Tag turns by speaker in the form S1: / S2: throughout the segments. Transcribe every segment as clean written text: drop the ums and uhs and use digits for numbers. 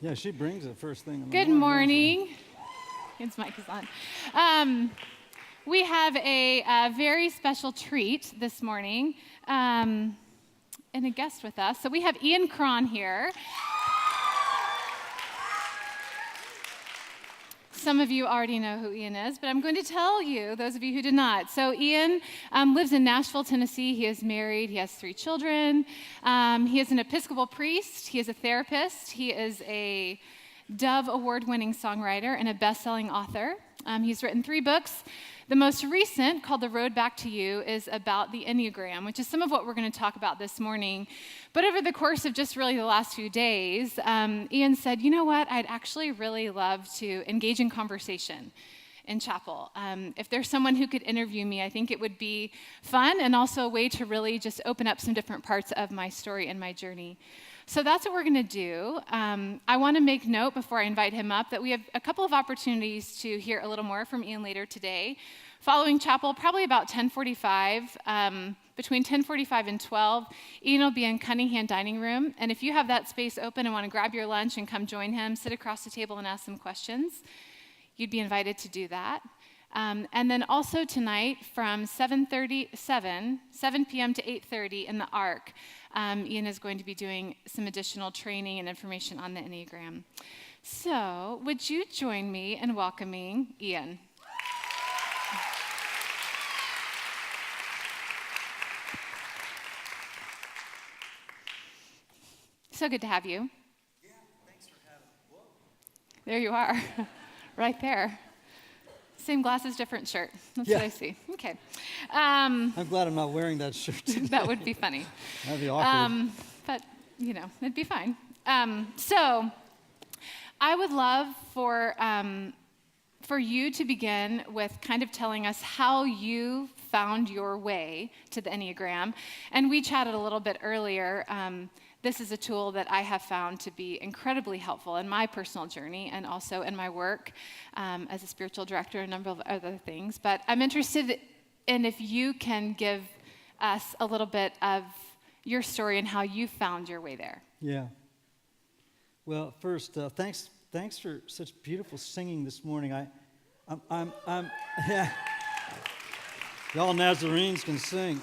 S1: Yeah, she brings it first thing in the
S2: Good morning. His mic is on. We have a very special treat this morning and a guest with us. So we have Cron here. Some of you already know who Ian is, but I'm going to tell you, those of you who did not. So Ian lives in Nashville, Tennessee. He is married. He has 3 children. He is an Episcopal priest. He is a therapist. He is a Dove Award-winning songwriter and a best-selling author. He's written 3 books. The most recent, called The Road Back to You, is about the Enneagram, which is some of what we're going to talk about this morning. But over the course of just really the last few days, Ian said, you know what, I'd actually really love to engage in conversation in chapel. If there's someone who could interview me, I think it would be fun and also a way to really just open up some different parts of my story and my journey. So that's what we're going to do. I want to make note before I invite him up that we have a couple of opportunities to hear a little more from Ian later today. Following chapel, probably about 10:45, between 10:45 and 12, Ian will be in Cunningham Dining Room. And if you have that space open and want to grab your lunch and come join him, sit across the table and ask some questions, you'd be invited to do that. And then also tonight from 7 p.m. to 8:30 in the Ark, Ian is going to be doing some additional training and information on the Enneagram. So would you join me in welcoming Ian? So good to have you.
S1: Yeah, thanks for having me. Whoa.
S2: There you are, right there. Same glasses, different shirt. That's what I see. Okay.
S1: I'm glad I'm not wearing that shirt today.
S2: That would be funny.
S1: That'd be awkward.
S2: But, it'd be fine. So I would love for you to begin with kind of telling us how you found your way to the Enneagram. And we chatted a little bit earlier. This is a tool that I have found to be incredibly helpful in my personal journey and also in my work as a spiritual director and a number of other things. But I'm interested in if you can give us a little bit of your story and how you found your way there.
S1: Yeah. Well, first, thanks for such beautiful singing this morning. I'm yeah. Y'all Nazarenes can sing.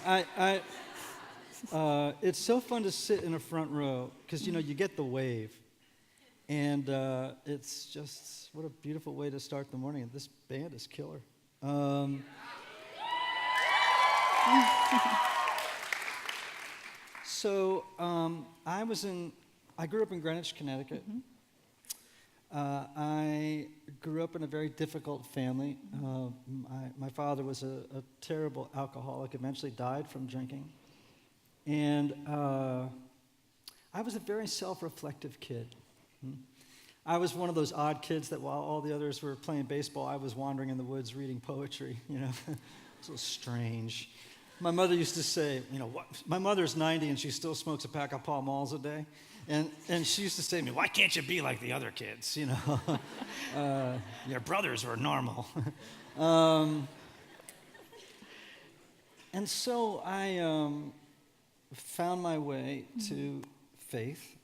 S1: It's so fun to sit in a front row because, you get the wave. And it's just, what a beautiful way to start the morning. And this band is killer. So I grew up in Greenwich, Connecticut.
S2: Mm-hmm.
S1: I grew up in a very difficult family. My father was a terrible alcoholic, eventually died from drinking. And I was a very self-reflective kid. I was one of those odd kids that while all the others were playing baseball, I was wandering in the woods reading poetry, It's a little strange. My mother used to say, my mother's 90 and she still smokes a pack of Pall Malls a day. And she used to say to me, why can't you be like the other kids, Your brothers were normal. And so I found my way to faith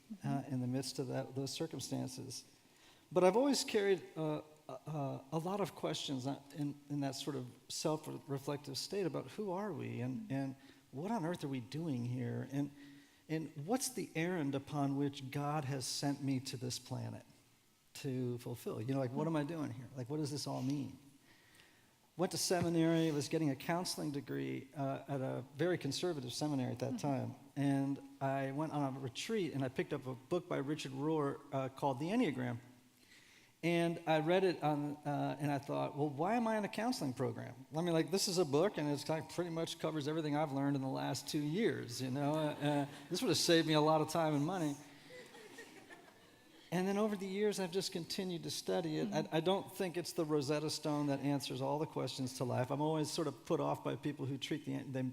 S1: in the midst of those circumstances. But I've always carried a lot of questions in that sort of self-reflective state about who are we and what on earth are we doing here and what's the errand upon which God has sent me to this planet to fulfill? What am I doing here? What does this all mean? Went to seminary, was getting a counseling degree at a very conservative seminary at that time. And I went on a retreat and I picked up a book by Richard Rohr called The Enneagram. And I read it and I thought, well, why am I in a counseling program? This is a book and it's pretty much covers everything I've learned in the last 2 years, This would have saved me a lot of time and money. And then over the years, I've just continued to study it. I don't think it's the Rosetta Stone that answers all the questions to life. I'm always sort of put off by people who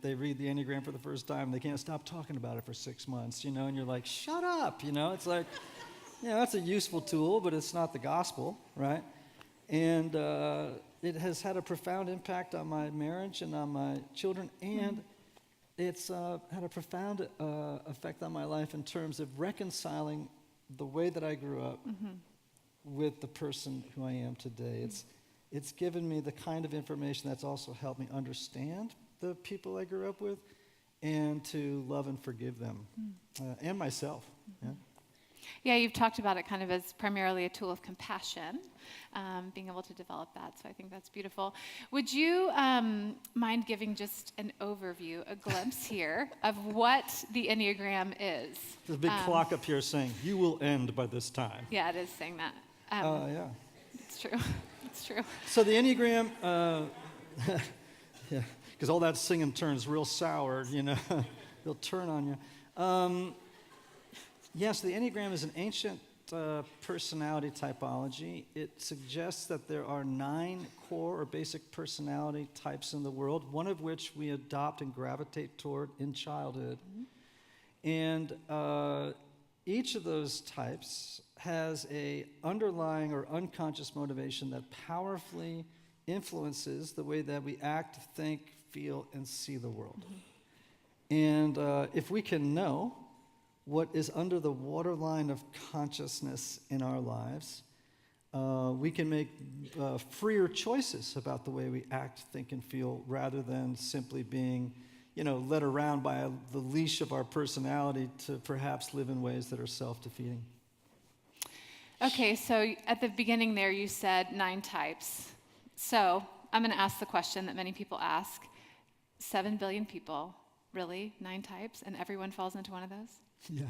S1: they read the Enneagram for the first time. They can't stop talking about it for 6 months, and you're like, shut up, It's like, that's a useful tool, but it's not the gospel, right? And it has had a profound impact on my marriage and on my children, and it's had a profound effect on my life in terms of reconciling the way that I grew up with the person who I am today. It's given me the kind of information that's also helped me understand the people I grew up with and to love and forgive them and myself. Yeah.
S2: Yeah, you've talked about it kind of as primarily a tool of compassion, being able to develop that. So I think that's beautiful. Would you mind giving just an overview, a glimpse here of what the Enneagram is?
S1: There's a big clock up here saying, you will end by this time.
S2: Yeah, it is saying that.
S1: Yeah.
S2: It's true. It's true.
S1: So the Enneagram, yeah, because all that singing turns real sour, they'll turn on you. Yes, the Enneagram is an ancient personality typology. It suggests that there are 9 core or basic personality types in the world, one of which we adopt and gravitate toward in childhood. And each of those types has a underlying or unconscious motivation that powerfully influences the way that we act, think, feel, and see the world. And if we can know what is under the waterline of consciousness in our lives, we can make freer choices about the way we act, think, and feel rather than simply being, led around by the leash of our personality to perhaps live in ways that are self-defeating.
S2: Okay, so at the beginning there you said 9 types. So I'm going to ask the question that many people ask. 7 billion people, really? 9 types? And everyone falls into one of those?
S1: Yeah,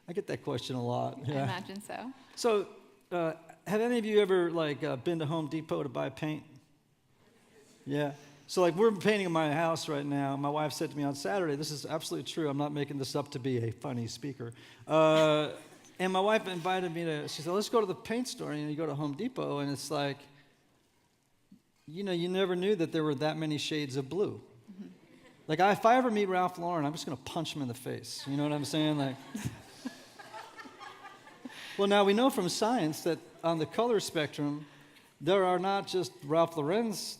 S1: I get that question a lot. Yeah.
S2: I imagine so.
S1: So, have any of you ever been to Home Depot to buy paint? Yeah. So we're painting in my house right now. My wife said to me on Saturday, this is absolutely true. I'm not making this up to be a funny speaker. And my wife invited me she said, let's go to the paint store. And you go to Home Depot and it's like, you never knew that there were that many shades of blue. If I ever meet Ralph Lauren, I'm just going to punch him in the face. You know what I'm saying? Well, now we know from science that on the color spectrum, there are not just Ralph Lauren's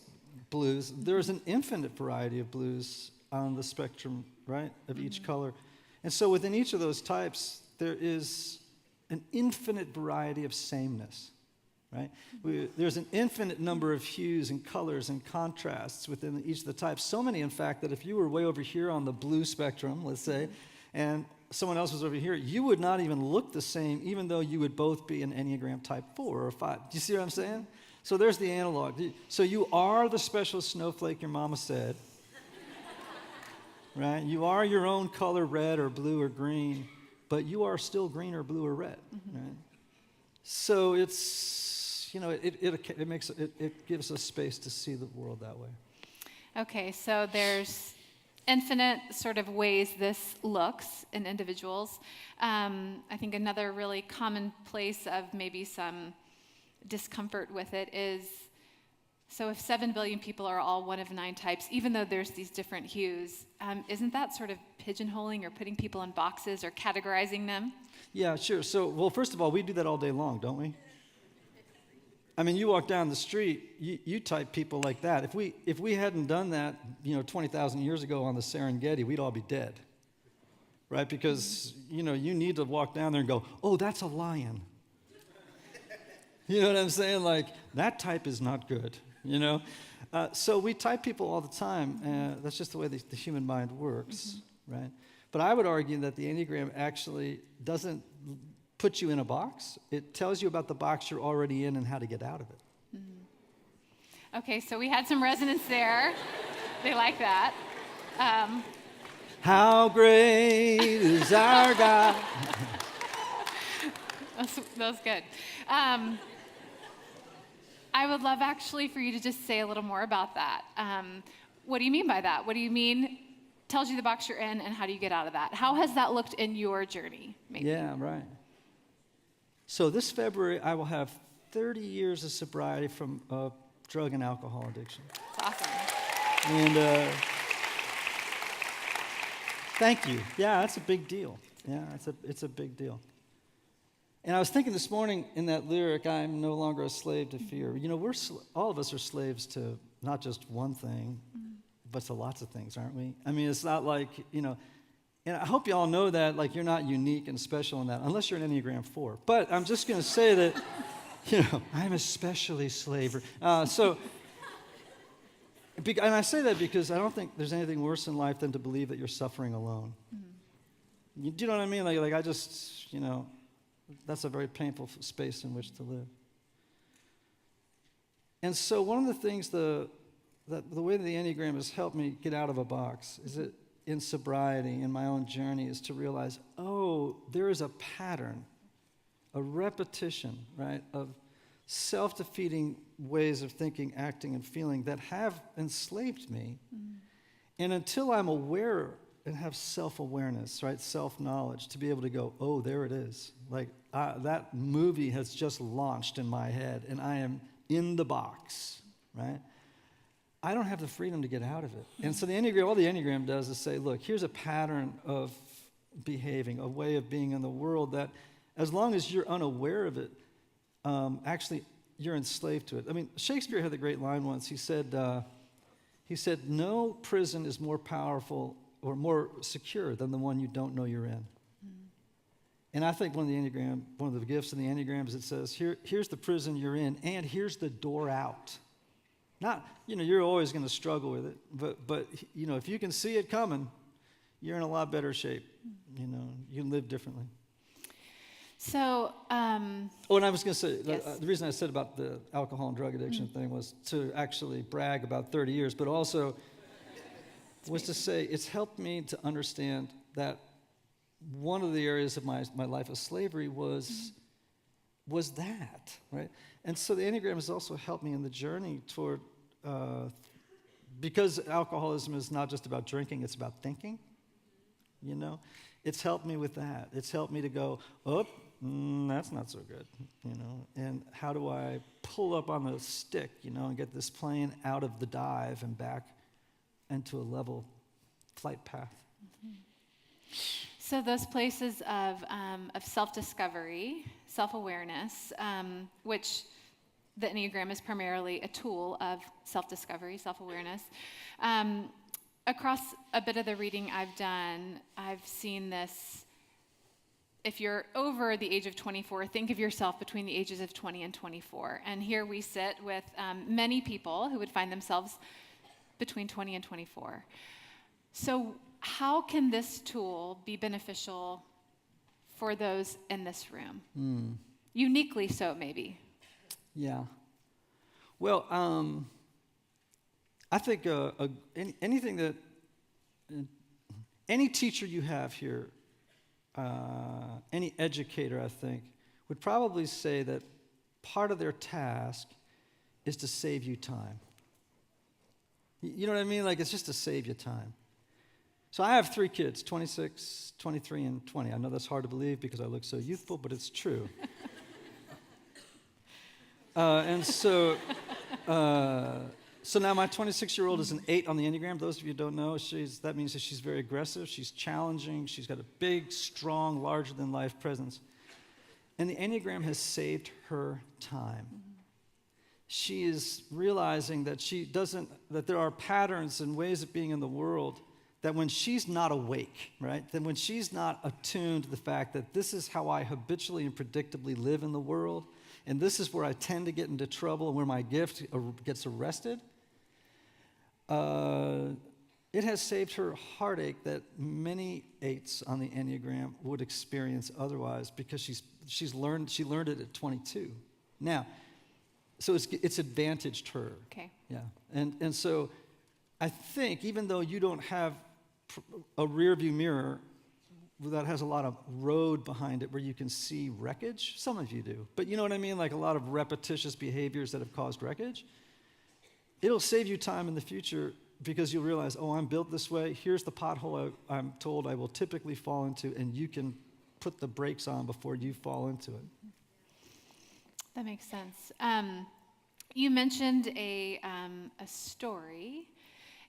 S1: blues. There's an infinite variety of blues on the spectrum, right, of each color. And so within each of those types, there is an infinite variety of sameness. Right? There's an infinite number of hues and colors and contrasts within each of the types. So many, in fact, that if you were way over here on the blue spectrum, let's say, and someone else was over here, you would not even look the same, even though you would both be an Enneagram type 4 or 5. Do you see what I'm saying? So there's the analog. So you are the special snowflake your mama said. Right? You are your own color, red or blue or green, but you are still green or blue or red. Right? So it's... it gives us space to see the world that way.
S2: Okay, so there's infinite sort of ways this looks in individuals. I think another really common place of maybe some discomfort with it is, so if 7 billion people are all one of 9 types, even though there's these different hues, isn't that sort of pigeonholing or putting people in boxes or categorizing them?
S1: Yeah, sure. So, well, first of all, we do that all day long, don't we? I mean, you walk down the street, you type people like that. If we hadn't done that, 20,000 years ago on the Serengeti, we'd all be dead, right? Because, you need to walk down there and go, oh, that's a lion. You know what I'm saying? That type is not good, So we type people all the time. That's just the way the human mind works, right? But I would argue that the Enneagram actually doesn't put you in a box. It tells you about the box you're already in and how to get out of it.
S2: Okay, so we had some resonance there. They like that.
S1: How great is our God?
S2: That was good. I would love actually for you to just say a little more about that. What do you mean by that? What do you mean tells you the box you're in and how do you get out of that? How has that looked in your journey? Maybe?
S1: Yeah, right. So this February, I will have 30 years of sobriety from drug and alcohol addiction.
S2: That's awesome.
S1: And thank you. Yeah, that's a big deal. Yeah, it's a big deal. And I was thinking this morning in that lyric, I'm no longer a slave to fear. All of us are slaves to not just one thing, but to lots of things, aren't we? I mean, it's not like, And I hope you all know that, like, you're not unique and special in that, unless you're an Enneagram 4. But I'm just going to say that, I'm especially slaver. And I say that because I don't think there's anything worse in life than to believe that you're suffering alone. Mm-hmm. Do you know what I mean? Like I just, that's a very painful space in which to live. And so one of the things, the way that the Enneagram has helped me get out of a box is that in sobriety, in my own journey, is to realize, there is a pattern, a repetition, right, of self-defeating ways of thinking, acting, and feeling that have enslaved me. Mm. And until I'm aware and have self-awareness, right, self-knowledge, to be able to go, there it is. Like, that movie has just launched in my head, and I am in the box, right? I don't have the freedom to get out of it. And so all the Enneagram does is say, look, here's a pattern of behaving, a way of being in the world that, as long as you're unaware of it, actually, you're enslaved to it. I mean, Shakespeare had the great line once. He said, no prison is more powerful or more secure than the one you don't know you're in. Mm. And I think one of the gifts in the Enneagram is it says, here's the prison you're in, and here's the door out. Not, you're always going to struggle with it, but if you can see it coming, you're in a lot better shape. You can live differently.
S2: So,
S1: and I was going to say,
S2: yes.
S1: The reason I said about the alcohol and drug addiction thing was to actually brag about 30 years, but also was to say it's helped me to understand that one of the areas of my life of slavery was that, right? And so the Enneagram has also helped me in the journey toward, because alcoholism is not just about drinking, it's about thinking, It's helped me with that. It's helped me to go, that's not so good, And how do I pull up on the stick, and get this plane out of the dive and back into a level flight path?
S2: Mm-hmm. So those places of self-discovery, self-awareness, which the Enneagram is primarily a tool of self-discovery, self-awareness. Across a bit of the reading I've done, I've seen this. If you're over the age of 24, think of yourself between the ages of 20 and 24. And here we sit with many people who would find themselves between 20 and 24. So how can this tool be beneficial for those in this room? Uniquely so, maybe.
S1: Yeah. Well, I think anything that any teacher you have here, any educator, I think, would probably say that part of their task is to save you time. You know what I mean? Like, it's just to save you time. So I have 3 kids, 26, 23, and 20. I know that's hard to believe because I look so youthful, but it's true. So now my 26-year-old is an 8 on the Enneagram. Those of you who don't know, that means that she's very aggressive, she's challenging, she's got a big, strong, larger-than-life presence. And the Enneagram has saved her time. Mm-hmm. She is realizing that that there are patterns and ways of being in the world that when she's not awake, right, then when she's not attuned to the fact that this is how I habitually and predictably live in the world, and this is where I tend to get into trouble and where my gift gets arrested, it has saved her heartache that many 8s on the Enneagram would experience otherwise because she learned it at 22. Now, so it's advantaged her.
S2: Okay.
S1: Yeah, and so I think even though you don't have a rear view mirror that has a lot of road behind it where you can see wreckage, some of you do, but you know what I mean, like a lot of repetitious behaviors that have caused wreckage, it'll save you time in the future because you'll realize, I'm built this way, here's the pothole I'm told I will typically fall into, and you can put the brakes on before you fall into it.
S2: That makes sense. You mentioned a story,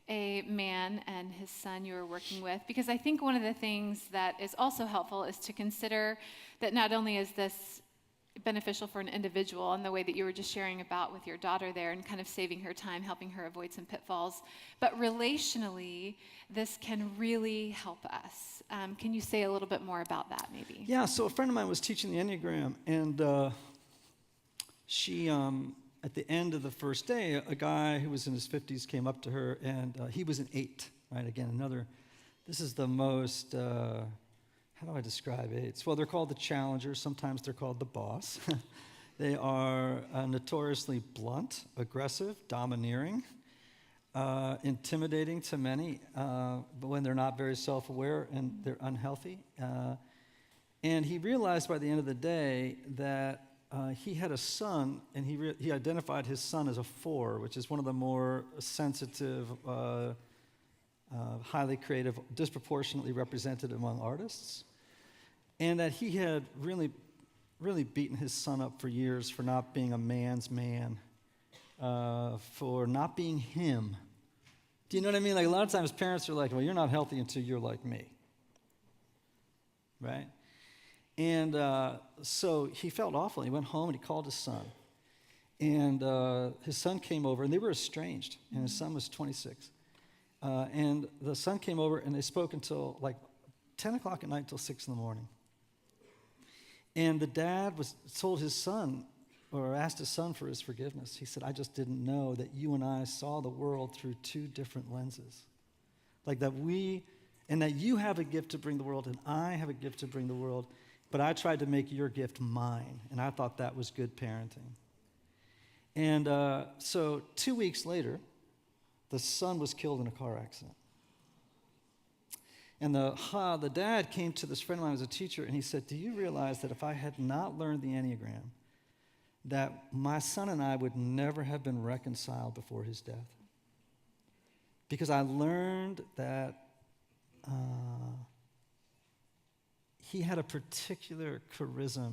S2: a man and his son you were working with, because I think one of the things that is also helpful is to consider that not only is this beneficial for an individual in the way that you were just sharing about with your daughter there and kind of saving her time, helping her avoid some pitfalls. But relationally, this can really help us. Can you say a little bit more about that maybe?
S1: Yeah, so a friend of mine was teaching the Enneagram, and she, at the end of the first day, a guy who was in his 50s came up to her, and he was an 8, right? Again, this is the most, how do I describe 8s? Well, they're called the challenger. Sometimes they're called the boss. They are notoriously blunt, aggressive, domineering, intimidating to many, but when they're not very self-aware and they're unhealthy. And he realized by the end of the day that he had a son, and he identified his son as a 4, which is one of the more sensitive, highly creative, disproportionately represented among artists, and that he had really, really beaten his son up for years for not being a man's man, for not being him. Do you know what I mean? Like, a lot of times parents are like, well, you're not healthy until you're like me, right? And so he felt awful. He went home and he called his son. And his son came over, and they were estranged, and his son was 26. And the son came over, and they spoke until like 10 o'clock at night till 6 in the morning. And the dad told his son, or asked his son for his forgiveness. He said, I just didn't know that you and I saw the world through 2 different lenses. Like that that you have a gift to bring the world, and I have a gift to bring the world, but I tried to make your gift mine, and I thought that was good parenting. And so 2 weeks later, the son was killed in a car accident. And the dad came to this friend of mine who was a teacher, and he said, do you realize that if I had not learned the Enneagram, that my son and I would never have been reconciled before his death? Because I learned that he had a particular charisma,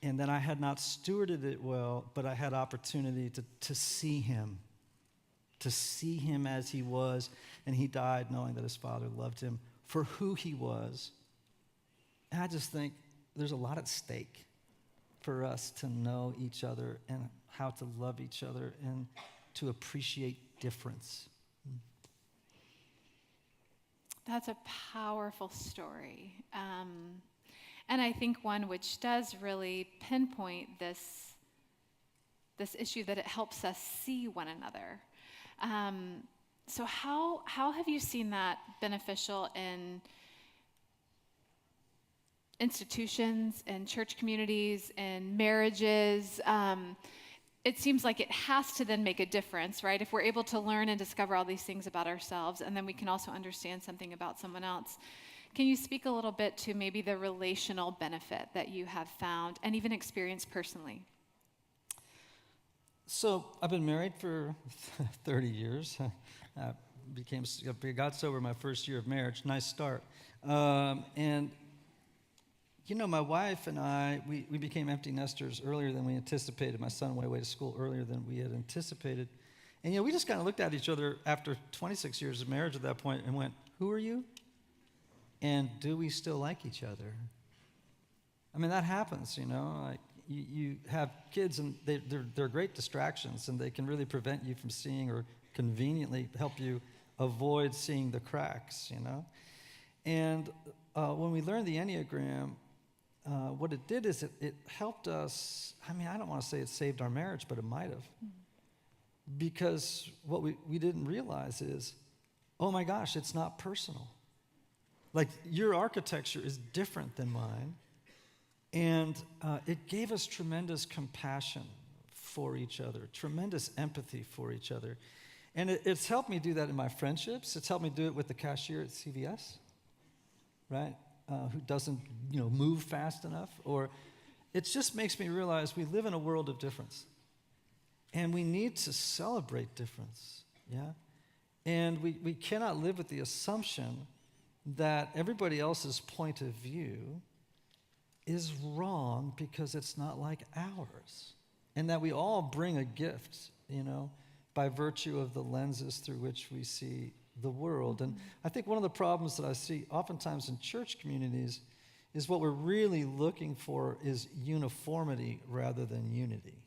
S1: and that I had not stewarded it well, but I had opportunity to see him as he was, and he died knowing that his father loved him for who he was. And I just think there's a lot at stake for us to know each other and how to love each other and to appreciate difference.
S2: That's a powerful story. And I think one which does really pinpoint this issue that it helps us see one another. So how have you seen that beneficial in institutions, in church communities, in marriages? It seems like it has to then make a difference, right? If we're able to learn and discover all these things about ourselves, and then we can also understand something about someone else. Can you speak a little bit to maybe the relational benefit that you have found and even experienced personally?
S1: So I've been married for 30 years. I got sober my first year of marriage. Nice start. And you know, my wife and I, we became empty nesters earlier than we anticipated. My son went away to school earlier than we had anticipated. And, you know, we just kind of looked at each other after 26 years of marriage at that point and went, who are you? And do we still like each other? I mean, that happens, you know. Like, you have kids, and they're great distractions, and they can really prevent you from seeing, or conveniently help you avoid seeing the cracks, you know. And when we learned the Enneagram, what it did is it helped us. I mean, I don't want to say it saved our marriage, but it might have. Because what we didn't realize is, oh my gosh, it's not personal. Like, your architecture is different than mine. And it gave us tremendous compassion for each other, tremendous empathy for each other. And it's helped me do that in my friendships. It's helped me do it with the cashier at CVS, right? Who doesn't, move fast enough. Or it just makes me realize we live in a world of difference. And we need to celebrate difference, yeah? And we cannot live with the assumption that everybody else's point of view is wrong because it's not like ours. And that we all bring a gift, by virtue of the lenses through which we see the world. And I think one of the problems that I see oftentimes in church communities is what we're really looking for is uniformity rather than unity.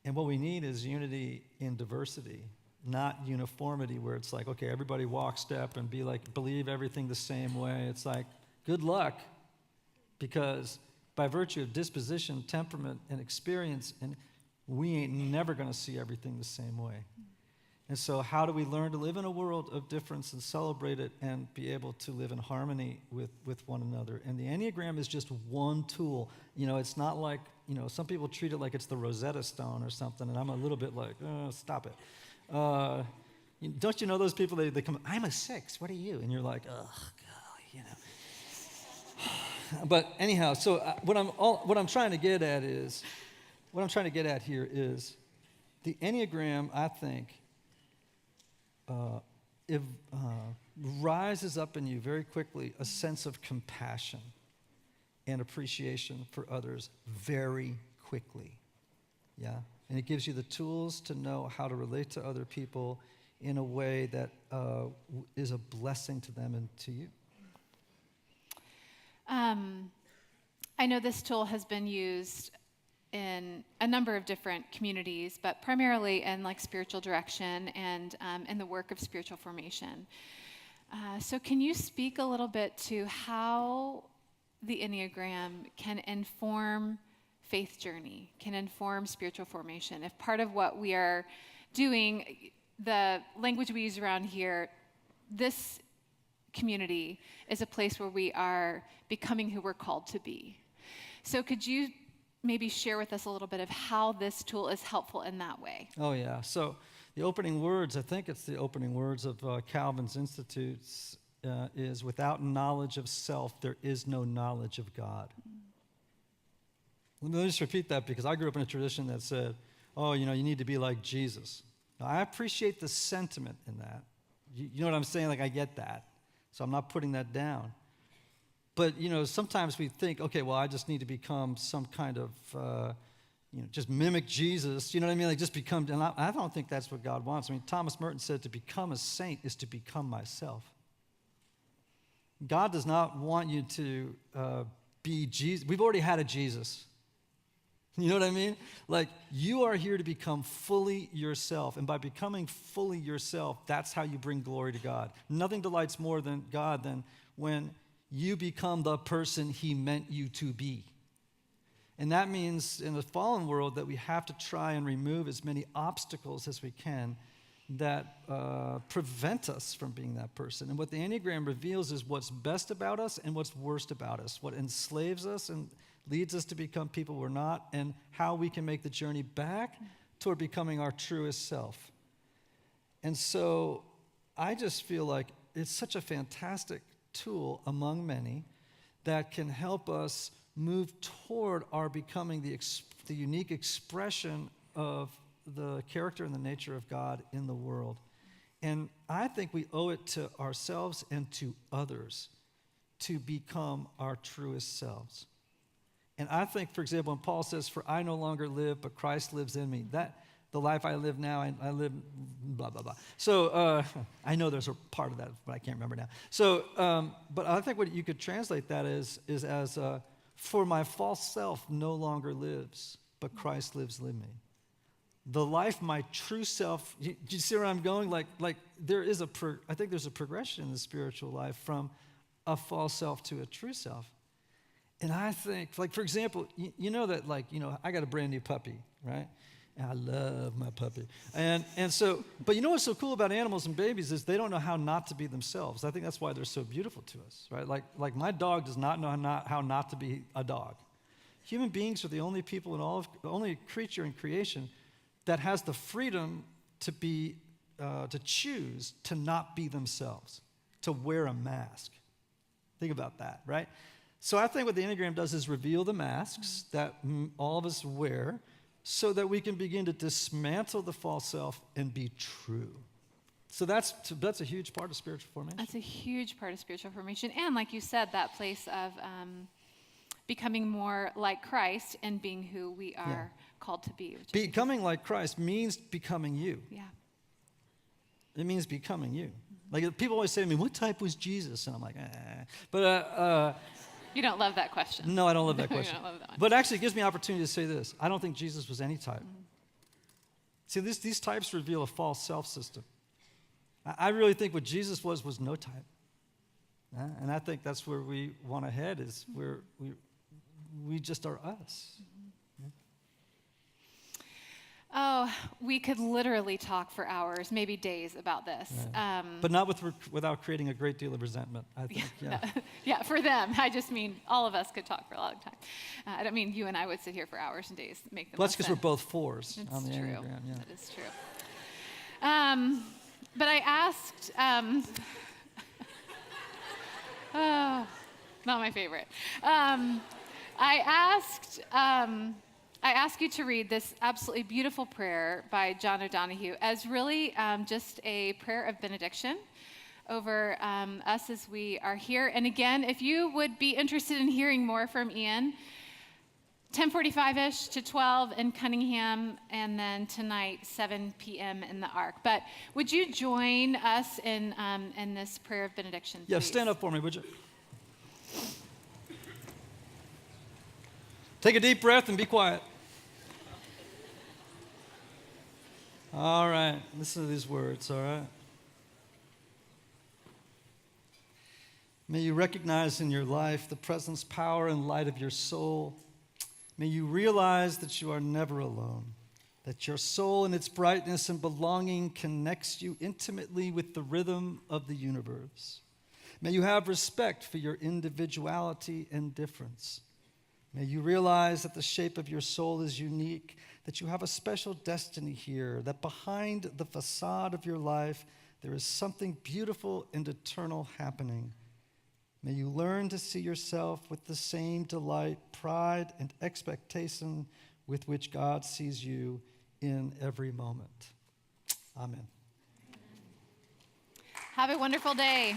S1: And what we need is unity in diversity, not uniformity where it's like, okay, everybody walk step and believe everything the same way. It's like, good luck, because by virtue of disposition, temperament, and experience, and we ain't never going to see everything the same way. And so how do we learn to live in a world of difference and celebrate it and be able to live in harmony with one another? And the Enneagram is just one tool. It's not like, some people treat it like it's the Rosetta Stone or something, and I'm a little bit like, stop it. Don't you know those people, they come, I'm a 6, what are you? And you're like, oh, golly, But anyhow, so what I'm trying to get at here is the Enneagram, I think, rises up in you very quickly a sense of compassion and appreciation for others very quickly. Yeah? And it gives you the tools to know how to relate to other people in a way that is a blessing to them and to you.
S2: I know this tool has been used in a number of different communities, but primarily in spiritual direction and in the work of spiritual formation. So can you speak a little bit to how the Enneagram can inform faith journey, can inform spiritual formation? If part of what we are doing, the language we use around here, this community is a place where we are becoming who we're called to be. So could you maybe share with us a little bit of how this tool is helpful in that way?
S1: Oh, yeah. So the opening words, I think it's the opening words of Calvin's Institutes, is without knowledge of self, there is no knowledge of God. Let me just repeat that because I grew up in a tradition that said, you need to be like Jesus. Now, I appreciate the sentiment in that. You know what I'm saying? I get that. So I'm not putting that down. But, sometimes we think, okay, well, I just need to become some kind of, just mimic Jesus. You know what I mean? Just become, and I don't think that's what God wants. I mean, Thomas Merton said to become a saint is to become myself. God does not want you to be Jesus. We've already had a Jesus. You know what I mean? You are here to become fully yourself. And by becoming fully yourself, that's how you bring glory to God. Nothing delights more than God than when you become the person he meant you to be. And that means in the fallen world that we have to try and remove as many obstacles as we can that prevent us from being that person. And what the Enneagram reveals is what's best about us and what's worst about us, what enslaves us and leads us to become people we're not, and how we can make the journey back toward becoming our truest self. And so I just feel like it's such a fantastic tool among many that can help us move toward our becoming the unique expression of the character and the nature of God in the world. And I think we owe it to ourselves and to others to become our truest selves. And I think, for example, when Paul says, "For I no longer live, but Christ lives in me," that the life I live now, I live blah, blah, blah. So I know there's a part of that, but I can't remember now. So, but I think what you could translate that is as, "For my false self no longer lives, but Christ lives in me." The life my true self, do you see where I'm going? Like there is I think there's a progression in the spiritual life from a false self to a true self. And I think, for example, you know that, I got a brand new puppy, right? And I love my puppy. And so, but you know what's so cool about animals and babies is they don't know how not to be themselves. I think that's why they're so beautiful to us, right? Like my dog does not know how not to be a dog. Human beings are the only people the only creature in creation that has the freedom to choose to not be themselves, to wear a mask. Think about that, right? So I think what the Enneagram does is reveal the masks that all of us wear so that we can begin to dismantle the false self and be true. So that's a huge part of spiritual formation.
S2: That's a huge part of spiritual formation. And like you said, that place of becoming more like Christ and being who we are called to be.
S1: Becoming like Christ means becoming you.
S2: Yeah.
S1: It means becoming you. Like people always say to me, "What type was Jesus?" And I'm like, But
S2: You don't love that question.
S1: No, I don't love that
S2: You
S1: question.
S2: don't love that one.
S1: But actually, it gives me an opportunity to say this. I don't think Jesus was any type. See, these types reveal a false self-system. I really think what Jesus was no type. And I think that's where we want to head, is where we just are us.
S2: Oh, we could literally talk for hours, maybe days about this.
S1: Yeah. But not without creating a great deal of resentment, I think. Yeah.
S2: Yeah, for them. I just mean all of us could talk for a long time. I don't mean you and I would sit here for hours and days and make them.
S1: Well, that's because we're both 4s
S2: It's
S1: on the
S2: true.
S1: Enneagram. Yeah.
S2: That is true. But I asked, oh, not my favorite. I asked you to read this absolutely beautiful prayer by John O'Donohue as really just a prayer of benediction over us as we are here. And again, if you would be interested in hearing more from Ian, 10:45-ish to 12 in Cunningham, and then tonight, 7 p.m. in the Ark. But would you join us in this prayer of benediction,
S1: Yeah,
S2: please?
S1: stand up for me, would you? Take a deep breath and be quiet. All right, listen to these words, all right? May you recognize in your life the presence, power, and light of your soul. May you realize that you are never alone, that your soul and its brightness and belonging connects you intimately with the rhythm of the universe. May you have respect for your individuality and difference. May you realize that the shape of your soul is unique, that you have a special destiny here, that behind the facade of your life, there is something beautiful and eternal happening. May you learn to see yourself with the same delight, pride, and expectation with which God sees you in every moment. Amen.
S2: Have a wonderful day.